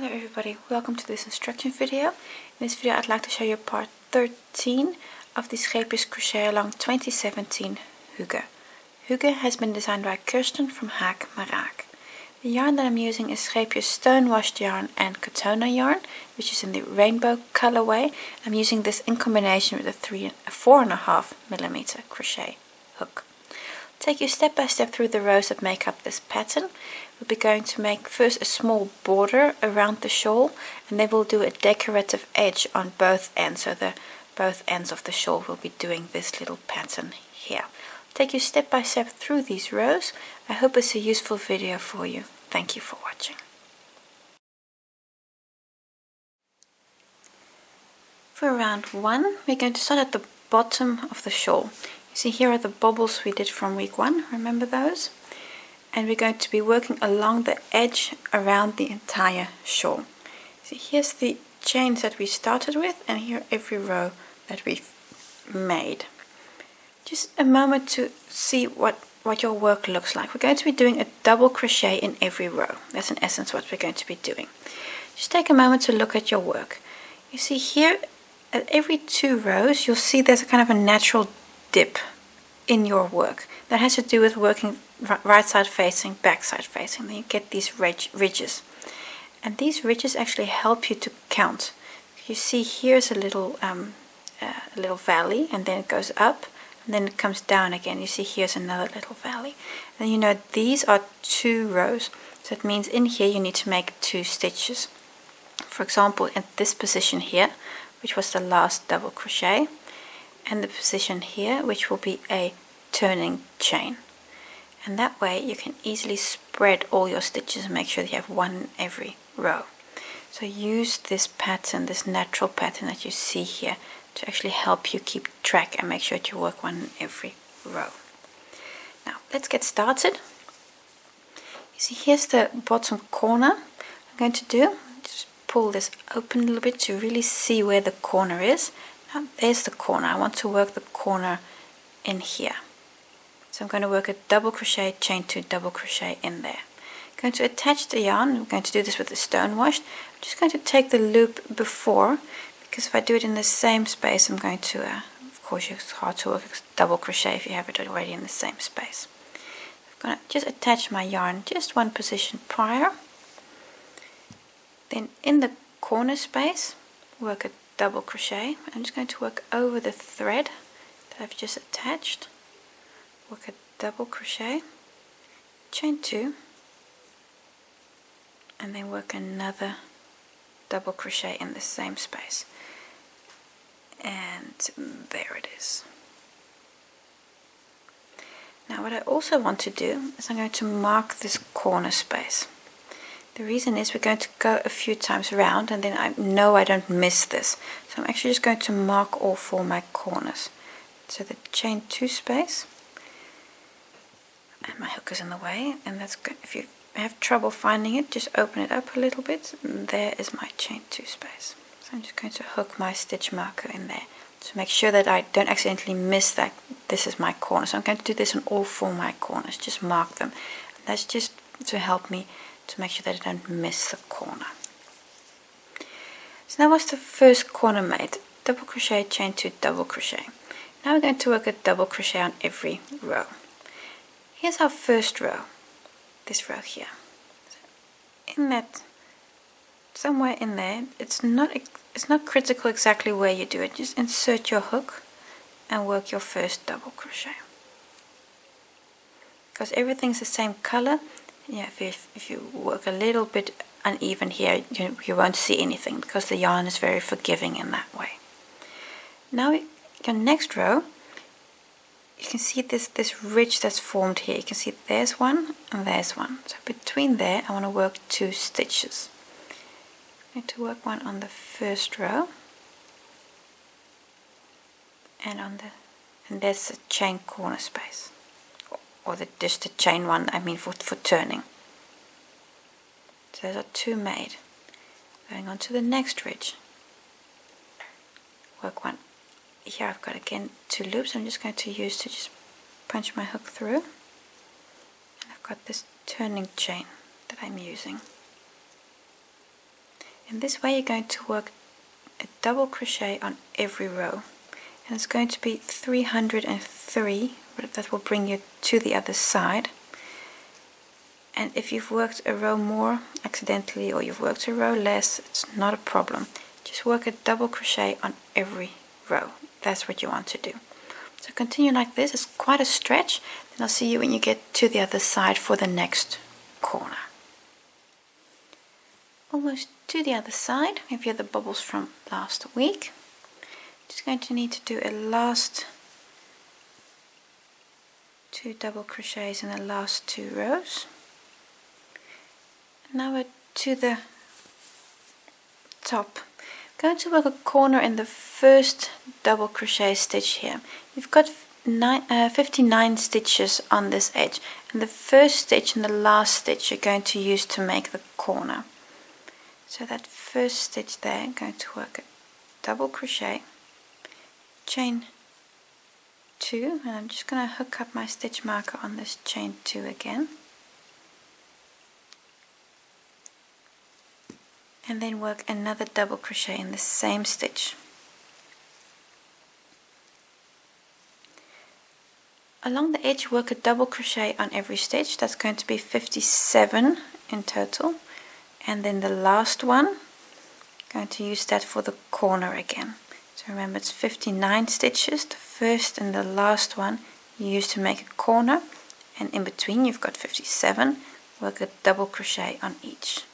Hello everybody, welcome to this instruction video. In this video I'd like to show you part 13 of the Scheepjes Crochet Along 2017 Hygge. Hygge has been designed by Kirsten from Hygge CAL. The yarn that I'm using is Scheepjes stone washed yarn and Katona yarn, which is in the rainbow colorway. I'm using this in combination with a 4.5mm crochet hook. Take you step by step through the rows that make up this pattern. We'll be going to make first a small border around the shawl, and then we'll do a decorative edge on both ends, so both ends of the shawl will be doing this little pattern here. Take you step by step through these rows. I hope it's a useful video for you. Thank you for watching. For round 1, we're going to start at the bottom of the shawl. You see here are the bobbles we did from week 1, remember those? And we're going to be working along the edge around the entire shawl. See, here's the chains that we started with, and here every row that we've made. Just a moment to see what your work looks like. We're going to be doing a double crochet in every row. That's in essence what we're going to be doing. Just take a moment to look at your work. You see here at every 2 rows you'll see there's a kind of a natural dip in your work. That has to do with working right side facing, back side facing. Then you get these ridges. And these ridges actually help you to count. You see here's a little valley, and then it goes up, and then it comes down again. You see here's another little valley. And you know these are 2 rows. So it means in here you need to make 2 stitches. For example, at this position here, which was the last double crochet, and the position here, which will be a turning chain. And that way you can easily spread all your stitches and make sure that you have 1 in every row. So use this pattern, this natural pattern that you see here, to actually help you keep track and make sure that you work 1 in every row. Now let's get started. You see here's the bottom corner. I'm going to do, just pull this open a little bit to really see where the corner is. Now there's the corner. I want to work the corner in here. So I'm going to work a double crochet, chain 2, double crochet in there. I'm going to attach the yarn. I'm going to do this with the stone washed. I'm just going to take the loop before, because if I do it in the same space, I'm going to, of course it's hard to work a double crochet if you have it already in the same space. I'm going to just attach my yarn just 1 position prior. Then in the corner space, work a double crochet. I'm just going to work over the thread that I've just attached. Work a double crochet, chain 2, and then work another double crochet in the same space. And there it is. Now what I also want to do is I'm going to mark this corner space. The reason is we're going to go a few times around, and then I know I don't miss this. So I'm actually just going to mark all 4 my corners. So the chain 2 space, and my hook is in the way, and that's good. If you have trouble finding it, just open it up a little bit, and there is my chain 2 space. So I'm just going to hook my stitch marker in there to make sure that I don't accidentally miss that this is my corner. So I'm going to do this on all 4 my corners, just mark them. And that's just to help me to make sure that I don't miss the corner. So that was the first corner made. Double crochet, chain 2, double crochet. Now we're going to work a double crochet on every row. Here's our first row, this row here. So in that, somewhere in there, it's not critical exactly where you do it. Just insert your hook and work your first double crochet. Because everything's the same color, yeah, if you work a little bit uneven here, you won't see anything, because the yarn is very forgiving in that way. Now your next row, you can see this ridge that's formed here. You can see there's 1 and there's 1. So between there I want to work 2 stitches. I'm going to work 1 on the first row, and there's the chain corner space, or just the chain 1, I mean for turning. So those are 2 made. Going on to the next ridge, work 1. Here I've got again 2 loops I'm just going to use to just punch my hook through, and I've got this turning chain that I'm using. In this way you're going to work a double crochet on every row, and it's going to be 303, but that will bring you to the other side. And if you've worked a row more accidentally or you've worked a row less, it's not a problem. Just work a double crochet on every row. That's what you want to do. So continue like this. It's quite a stretch. Then I'll see you when you get to the other side for the next corner. Almost to the other side. If you have the bubbles from last week, just going to need to do a last 2 double crochets in the last 2 rows. Now we're to the top. I'm going to work a corner in the first double crochet stitch here. You've got 59 stitches on this edge, and the first stitch and the last stitch you're going to use to make the corner. So that first stitch there, I'm going to work a double crochet, chain 2, and I'm just going to hook up my stitch marker on this chain 2 again, and then work another double crochet in the same stitch. Along the edge work a double crochet on every stitch. That's going to be 57 in total, and then the last one, I'm going to use that for the corner again. So remember, it's 59 stitches, the first and the last one you use to make a corner, and in between you've got 57. Work a double crochet on each.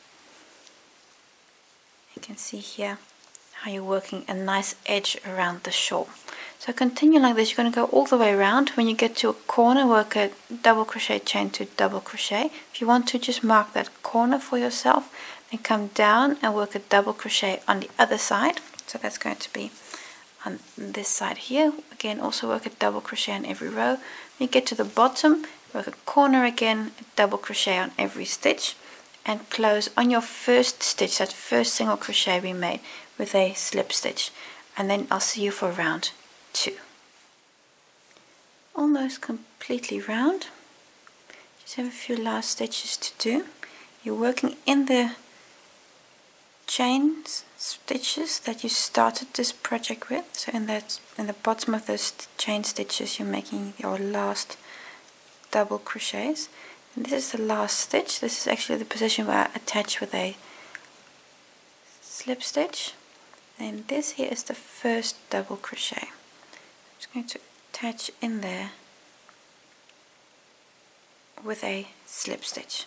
You can see here how you're working a nice edge around the shawl. So continue like this. You're going to go all the way around. When you get to a corner, work a double crochet, chain 2, double crochet. If you want to, just mark that corner for yourself, then come down and work a double crochet on the other side. So that's going to be on this side here. Again, also work a double crochet on every row. When you get to the bottom, work a corner again, a double crochet on every stitch, and close on your first stitch, that first single crochet we made, with a slip stitch. And then I'll see you for round 2. Almost completely round. Just have a few last stitches to do. You're working in the chain stitches that you started this project with. So in the bottom of those chain stitches you're making your last double crochets. And this is the last stitch. This is actually the position where I attach with a slip stitch. And this here is the first double crochet. I'm just going to attach in there with a slip stitch.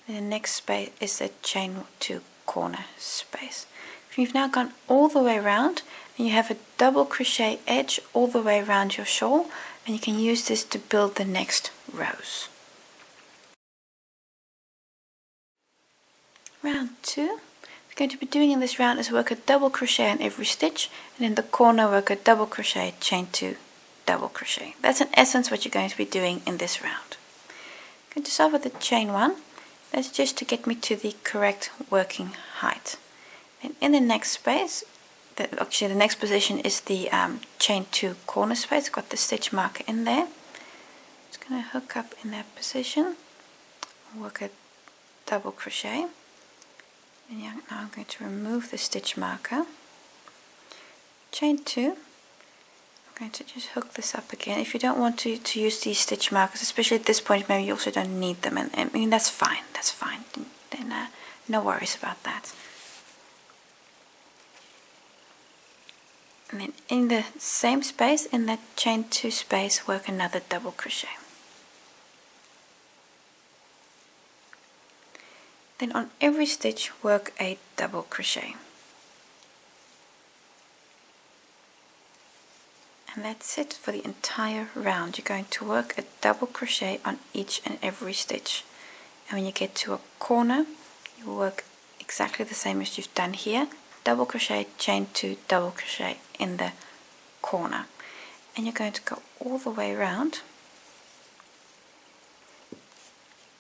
And the next space is the chain 2 corner space. You've now gone all the way around, and you have a double crochet edge all the way around your shawl, and you can use this to build the next rows. Round 2. What we're going to be doing in this round is work a double crochet on every stitch, and in the corner work a double crochet, chain 2, double crochet. That's in essence what you're going to be doing in this round. I'm going to start with the chain 1. That's just to get me to the correct working height. And in the next space, actually the next position is the chain 2 corner space. Got the stitch marker in there. Just going to hook up in that position, work a double crochet. And now I'm going to remove the stitch marker, chain 2. I'm going to just hook this up again. If you don't want to use these stitch markers, especially at this point, maybe you also don't need them, and I mean that's fine. Then no worries about that. And then in the same space, in that chain 2 space, work another double crochet. Then on every stitch work a double crochet. And that's it for the entire round. You're going to work a double crochet on each and every stitch. And when you get to a corner, you work exactly the same as you've done here. Double crochet, chain 2, double crochet in the corner. And you're going to go all the way around.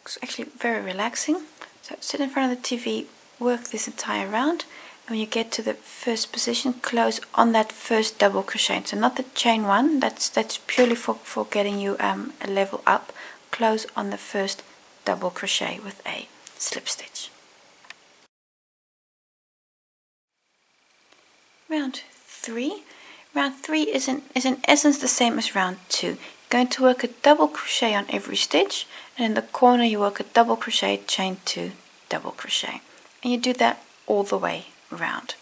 It's actually very relaxing. So sit in front of the TV, work this entire round, and when you get to the first position, close on that first double crochet. So not the chain 1, that's purely for getting you a level up. Close on the first double crochet with a slip stitch. round 3. Round 3 is in essence the same as round 2. You're going to work a double crochet on every stitch, and in the corner you work a double crochet, chain 2, double crochet, and you do that all the way around.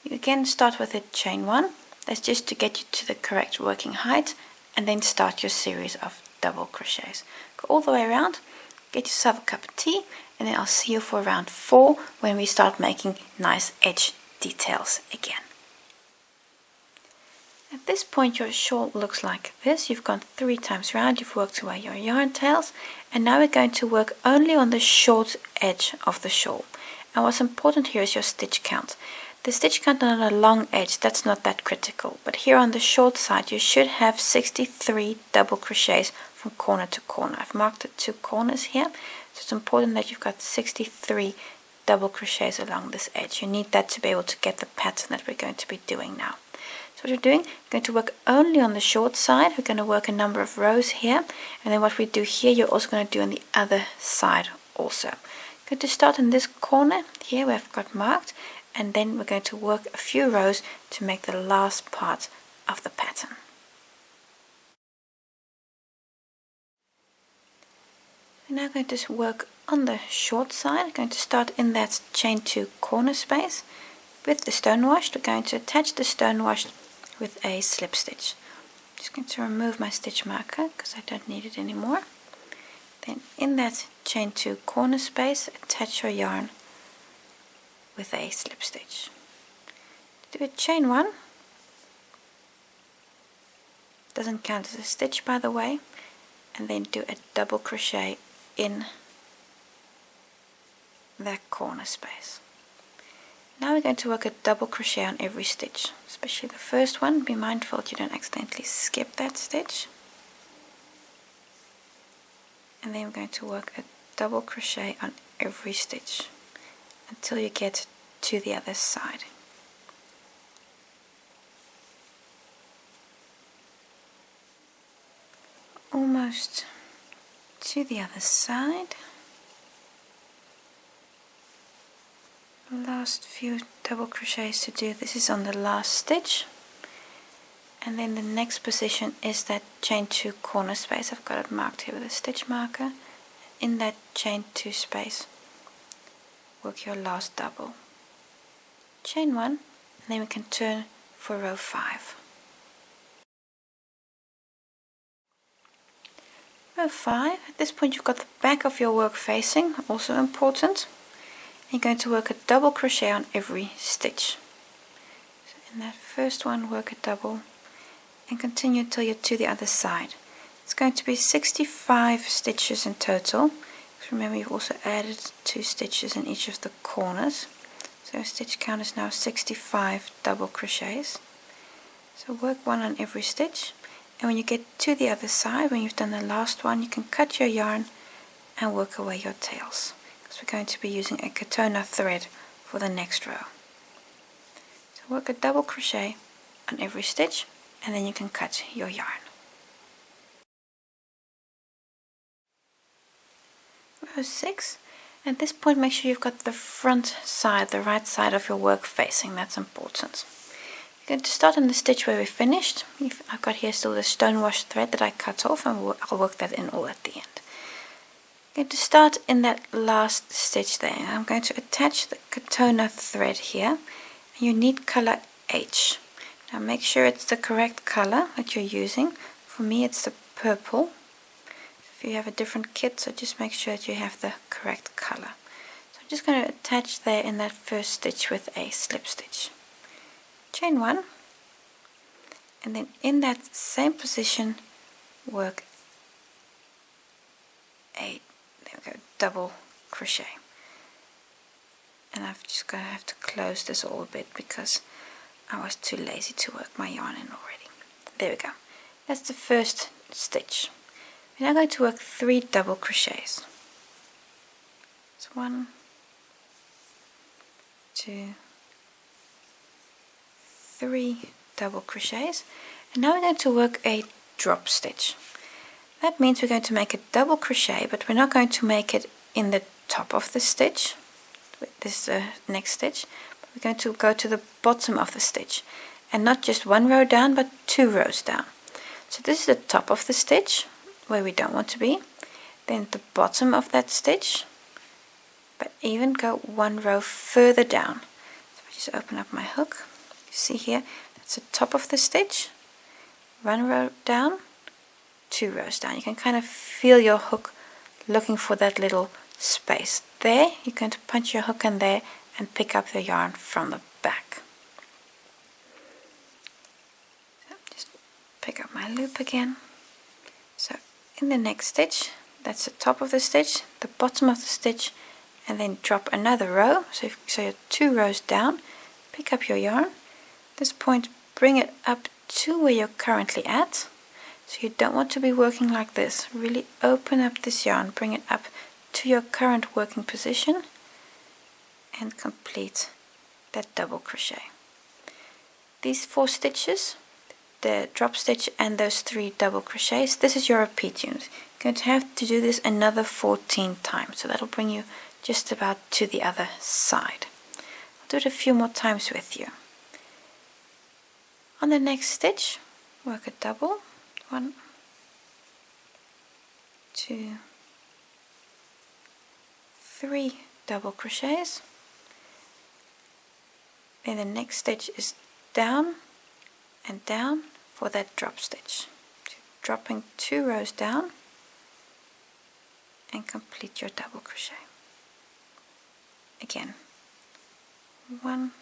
You again start with a chain 1, that's just to get you to the correct working height, and then start your series of double crochets. Go all the way around, get yourself a cup of tea, and then I'll see you for round 4 when we start making nice edge details again. At this point your shawl looks like this. You've gone 3 times round, you've worked away your yarn tails, and now we're going to work only on the short edge of the shawl. And what's important here is your stitch count. The stitch count on a long edge, that's not that critical, but here on the short side you should have 63 double crochets from corner to corner. I've marked the 2 corners here, so it's important that you've got 63 double crochets along this edge. You need that to be able to get the pattern that we're going to be doing now. So what we're doing, we're going to work only on the short side. We're going to work a number of rows here, and then what we do here you're also going to do on the other side also. We're going to start in this corner here where I've got marked, and then we're going to work a few rows to make the last part of the pattern. We're now going to work on the short side. We're going to start in that chain 2 corner space. With the stone wash, we're going to attach the stone wash with a slip stitch. I'm just going to remove my stitch marker because I don't need it anymore. Then in that chain 2 corner space, attach your yarn with a slip stitch. Do a chain 1. Doesn't count as a stitch, by the way. And then do a double crochet in that corner space. Now we're going to work a double crochet on every stitch, especially the first one. Be mindful that you don't accidentally skip that stitch. And then we're going to work a double crochet on every stitch until you get to the other side. Almost to the other side. Last few double crochets to do. This is on the last stitch, and then the next position is that chain 2 corner space. I've got it marked here with a stitch marker. In that chain 2 space work your last double, chain 1, and then we can turn for row 5. Row 5, at this point you've got the back of your work facing, also important. You're going to work a double crochet on every stitch. So in that first one work a double and continue till you're to the other side. It's going to be 65 stitches in total. Remember you've also added 2 stitches in each of the corners. So stitch count is now 65 double crochets. So work 1 on every stitch, and when you get to the other side, when you've done the last one, you can cut your yarn and work away your tails. We're going to be using a katona thread for the next row. So work a double crochet on every stitch, and then you can cut your yarn. Row 6. At this point make sure you've got the front side, the right side of your work facing. That's important. You're going to start on the stitch where we finished. I've got here still the stone wash thread that I cut off, and I'll work that in all at the end. I'm going to start in that last stitch there. I'm going to attach the katona thread here, and you need color H. Now make sure it's the correct color that you're using. For me it's the purple. If you have a different kit, so just make sure that you have the correct color. So I'm just going to attach there in that first stitch with a slip stitch. Chain 1, and then in that same position work a double crochet, and I'm just going to have to close this all a bit because I was too lazy to work my yarn in already. There we go. That's the first stitch. We're now going to work 3 double crochets. It's 1, 2, 3 double crochets, and now we're going to work a drop stitch. That means we're going to make a double crochet, but we're not going to make it in the top of the stitch. This is the next stitch. But we're going to go to the bottom of the stitch, and not just one row down but 2 rows down. So this is the top of the stitch where we don't want to be, then the bottom of that stitch, but even go 1 row further down. So I just open up my hook, you see here, that's the top of the stitch, 1 row down, 2 rows down. You can kind of feel your hook looking for that little space. There, you're going to punch your hook in there and pick up the yarn from the back. So just pick up my loop again. So in the next stitch, that's the top of the stitch, the bottom of the stitch, and then drop another row. So you're 2 rows down, pick up your yarn. At this point, bring it up to where you're currently at. So you don't want to be working like this. Really open up this yarn, bring it up to your current working position, and complete that double crochet. These 4 stitches, the drop stitch and those 3 double crochets, this is your repeat unit. You're going to have to do this another 14 times, so that'll bring you just about to the other side. I'll do it a few more times with you. On the next stitch, work a double, 1, 2, 3 double crochets. Then the next stitch is down and down for that drop stitch. So dropping 2 rows down and complete your double crochet. Again, 1,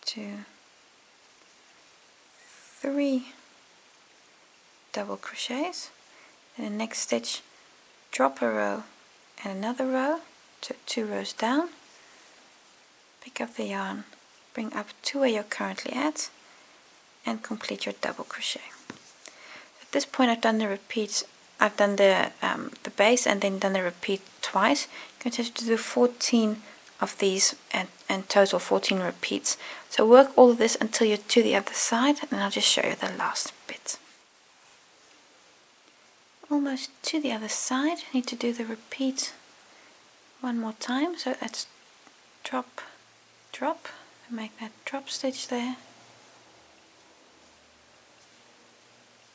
2, 3 double crochets. Then the next stitch, drop a row and another row, so 2 rows down, pick up the yarn, bring up to where you're currently at, and complete your double crochet. At this point I've done the repeats. I've done the base and then done the repeat twice. You're going to have to do 14 of these and total 14 repeats. So work all of this until you're to the other side, and I'll just show you the last bit. Almost to the other side, I need to do the repeat one more time. So that's drop, drop, and make that drop stitch there,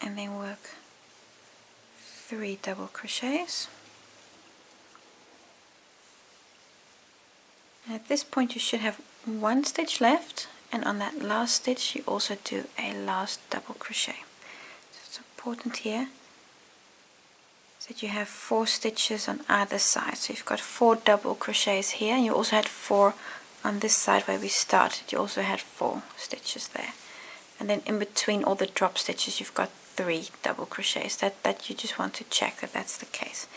and then work 3 double crochets. And at this point you should have 1 stitch left, and on that last stitch you also do a last double crochet. So it's important here that you have 4 stitches on either side. So you've got 4 double crochets here, and you also had 4 on this side where we started. You also had 4 stitches there, and then in between all the drop stitches you've got 3 double crochets. That you just want to check that that's the case.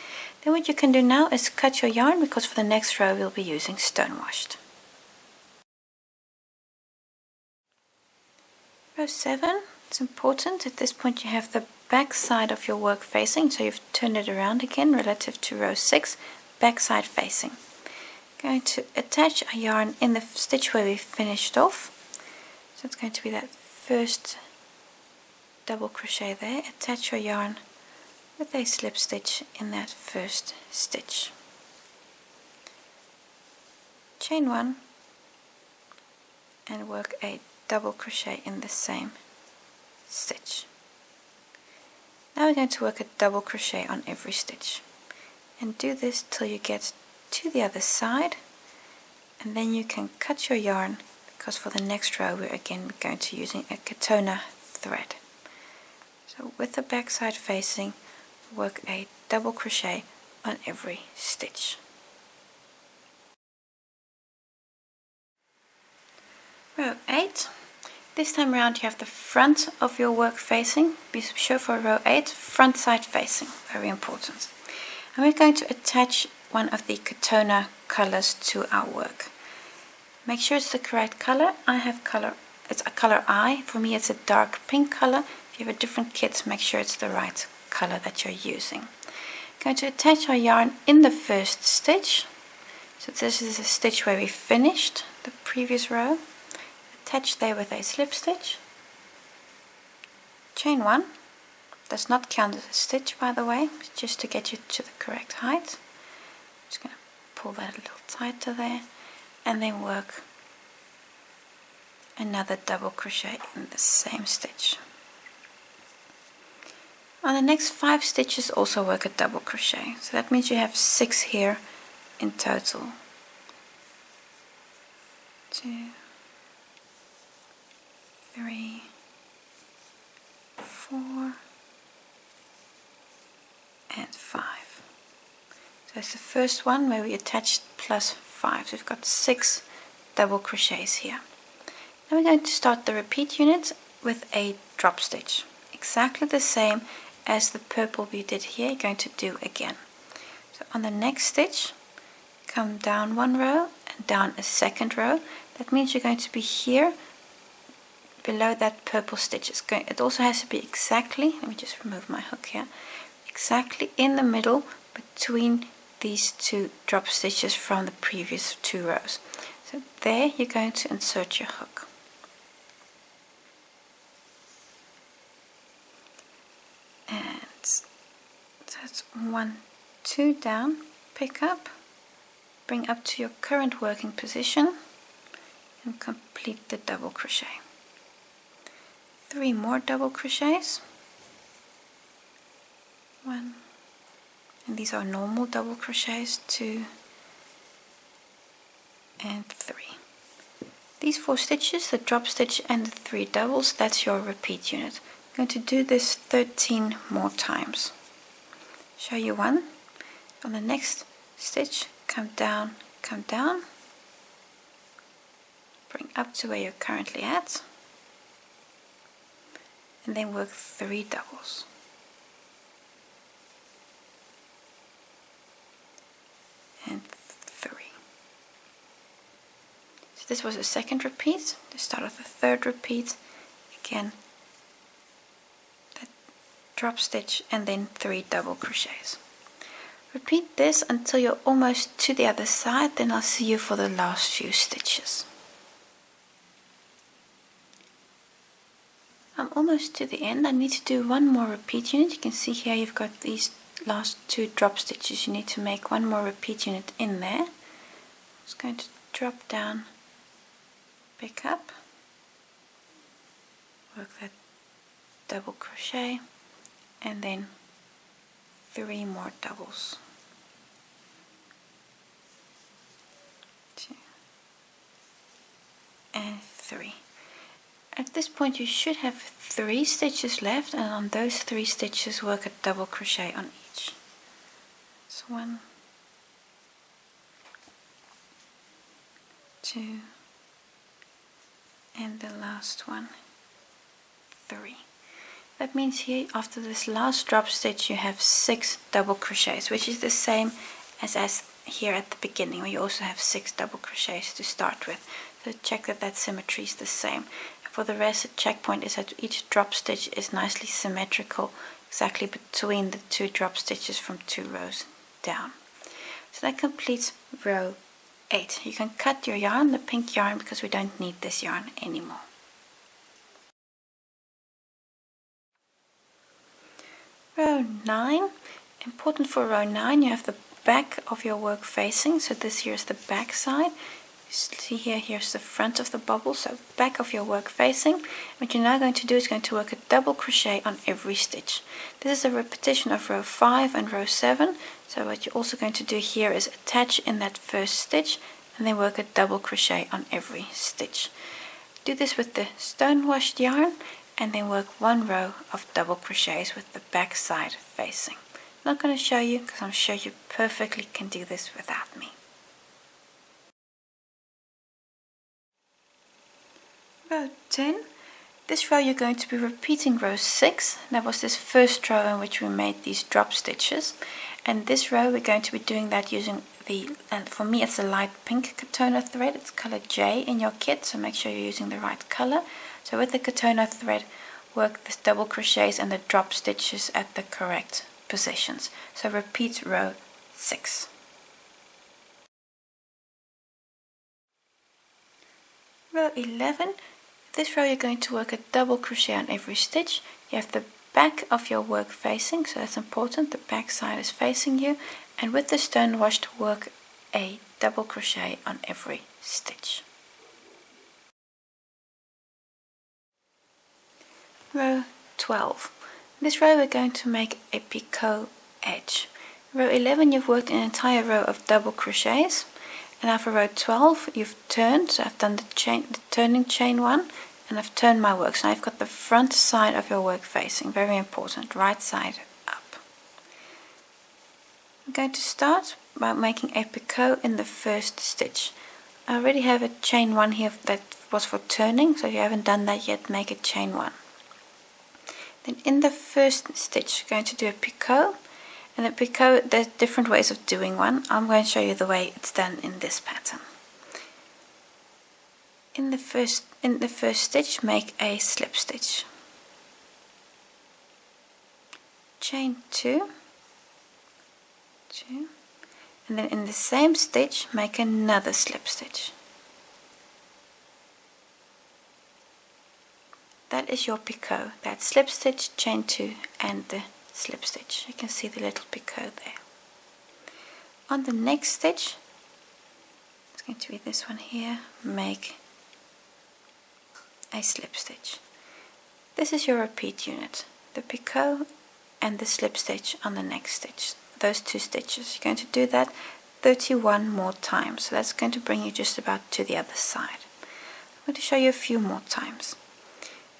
Then what you can do now is cut your yarn, because for the next row we'll be using stone washed. Row 7, it's important. At this point you have the back side of your work facing, so you've turned it around again relative to row 6, back side facing. Going to attach a yarn in the stitch where we finished off. So it's going to be that first double crochet there. Attach your yarn with a slip stitch in that first stitch. Chain 1 and work a double crochet in the same stitch. Now we're going to work a double crochet on every stitch, and do this till you get to the other side, and then you can cut your yarn, because for the next row we're again going to using a Katona thread. So with the back side facing, work a double crochet on every stitch. Row 8. This time around you have the front of your work facing. Be sure for row 8, front side facing, very important. And we're going to attach one of the Katona colors to our work. Make sure it's the correct color. I have color, it's a color I. For me it's a dark pink color. If you have a different kit, make sure it's the right color that you're using. Going to attach our yarn in the first stitch. So this is the stitch where we finished the previous row. Attach there with a slip stitch. Chain 1. Does not count as a stitch, by the way, it's just to get you to the correct height. Just going to pull that a little tighter there. and then work another double crochet in the same stitch. On the next 5 stitches also work a double crochet, so that means you have 6 here in total. 2, 3, 4 and 5. So it's the first one where we attached plus 5, so we've got 6 double crochets here. Now we're going to start the repeat unit with a drop stitch, exactly the same as the purple we did here. You're going to do again. So on the next stitch, come down 1 row and down a second row. That means you're going to be here below that purple stitch. It also has to be exactly, let me just remove my hook here, exactly in the middle between these 2 drop stitches from the previous 2 rows. So there you're going to insert your hook. And so that's 1, 2 down, pick up, bring up to your current working position and complete the double crochet. 3 more double crochets. 1, and these are normal double crochets, 2 and 3. These 4 stitches, the drop stitch and the 3 doubles, that's your repeat unit. I'm going to do this 13 more times. Show you one. On the next stitch, come down, bring up to where you're currently at, and then work 3 doubles. And 3. So this was the second repeat. The start of the third repeat. Again, that drop stitch and then 3 double crochets. Repeat this until you're almost to the other side, then I'll see you for the last few stitches. I'm almost to the end. I need to do 1 more repeat unit. You can see here you've got these last 2 drop stitches. You need to make 1 more repeat unit in there. I'm just going to drop down, pick up, work that double crochet, and then 3 more doubles. 2 and 3. At this point you should have 3 stitches left, and on those 3 stitches work a double crochet on each. So 1, 2, and the last one, 3. That means here after this last drop stitch you have 6 double crochets, which is the same as here at the beginning, where you also have 6 double crochets to start with. So check that symmetry is the same. For the rest, the checkpoint is that each drop stitch is nicely symmetrical, exactly between the 2 drop stitches from 2 rows down. So that completes row 8. You can cut your yarn, the pink yarn, because we don't need this yarn anymore. Row 9. Important for row 9, you have the back of your work facing, so this here is the back side. See here, here's the front of the bubble, so back of your work facing. What you're now going to do is going to work a double crochet on every stitch. This is a repetition of row 5 and row 7, so what you're also going to do here is attach in that first stitch and then work a double crochet on every stitch. Do this with the stone washed yarn and then work 1 row of double crochets with the back side facing. I'm not going to show you because I'm sure you perfectly can do this without me. Row 10. This row you're going to be repeating row 6. That was this first row in which we made these drop stitches. And this row we're going to be doing that using and for me it's a light pink Katona thread. It's color J in your kit, so make sure you're using the right color. So with the Katona thread, work the double crochets and the drop stitches at the correct positions. So repeat row 6. Row 11. This row you're going to work a double crochet on every stitch. You have the back of your work facing, so that's important, the back side is facing you, and with the stone washed work a double crochet on every stitch. Row 12. In this row we're going to make a picot edge. Row 11 you've worked an entire row of double crochets, and now for row 12 you've turned, so I've done the turning chain one, and I've turned my work. So now you've got the front side of your work facing, very important, right side up. I'm going to start by making a picot in the first stitch. I already have a chain one here that was for turning, so if you haven't done that yet, make a chain one. Then in the first stitch, I'm going to do a picot, and a picot, there's different ways of doing one. I'm going to show you the way it's done in this pattern. In the first stitch, make a slip stitch, chain 2, and then in the same stitch make another slip stitch. That is your picot, that slip stitch, chain 2 and the slip stitch. You can see the little picot there. On the next stitch, it's going to be this one here, make a slip stitch. This is your repeat unit, the picot and the slip stitch on the next stitch. Those two stitches, you're going to do that 31 more times, so that's going to bring you just about to the other side. I'm going to show you a few more times.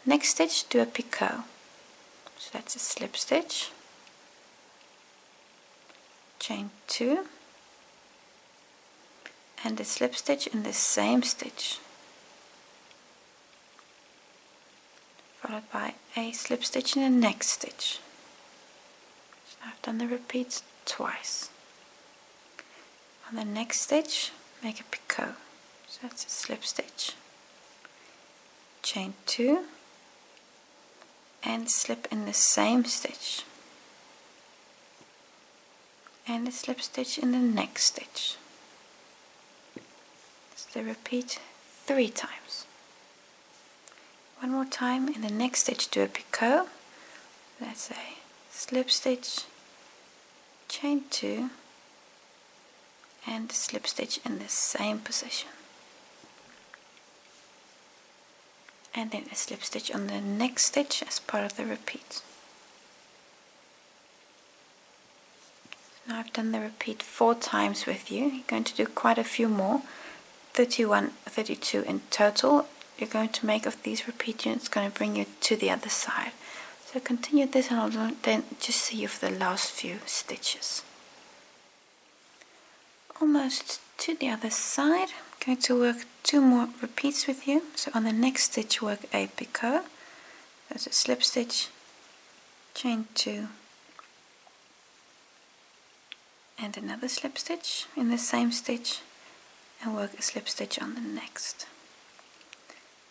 Next stitch, do a picot, so that's a slip stitch, chain 2 and a slip stitch in the same stitch, followed by a slip stitch in the next stitch. So I've done the repeats twice. On the next stitch, make a picot, so that's a slip stitch, chain 2 and slip in the same stitch, and a slip stitch in the next stitch. So repeat 3 times. One more time. In the next stitch do a picot, that's a slip stitch, chain 2 and a slip stitch in the same position, and then a slip stitch on the next stitch as part of the repeat. Now I've done the repeat 4 times with you. You're going to do quite a few more, 31, 32 in total. You're going to make of these repeat units, going to bring you to the other side. So continue this and I'll then just see you for the last few stitches. Almost to the other side. I'm going to work 2 more repeats with you. So on the next stitch work a picot, that's a slip stitch, chain 2 and another slip stitch in the same stitch, and work a slip stitch on the next.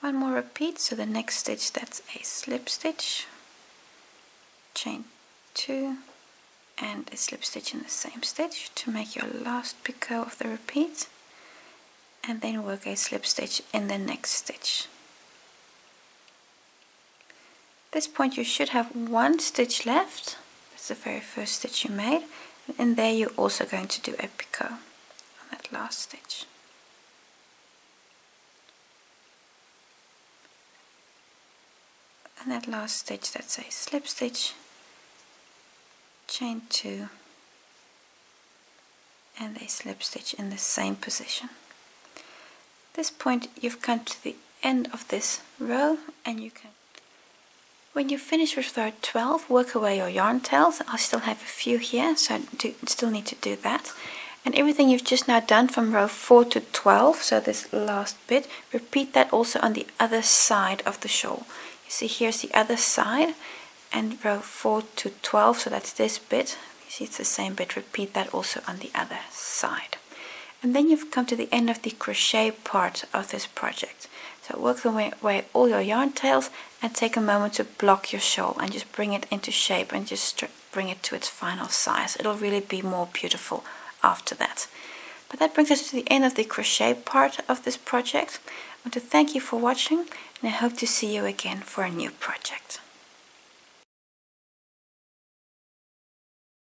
One more repeat, so the next stitch, that's a slip stitch, chain 2 and a slip stitch in the same stitch to make your last picot of the repeat, and then work a slip stitch in the next stitch. At this point you should have 1 stitch left. That's the very first stitch you made, and there you're also going to do a picot on that last stitch. And that last stitch, that's a slip stitch, chain 2 and a slip stitch in the same position. At this point you've come to the end of this row, and you can, when you finish with row 12, work away your yarn tails. I still have a few here, so I still need to do that. And everything you've just now done from row 4 to 12, so this last bit, repeat that also on the other side of the shawl. You see here's the other side, and row 4 to 12, so that's this bit. You see it's the same bit, repeat that also on the other side. And then you've come to the end of the crochet part of this project. So work away all your yarn tails and take a moment to block your shawl and just bring it into shape and just bring it to its final size. It'll really be more beautiful after that. But that brings us to the end of the crochet part of this project. I want to thank you for watching, and I hope to see you again for a new project.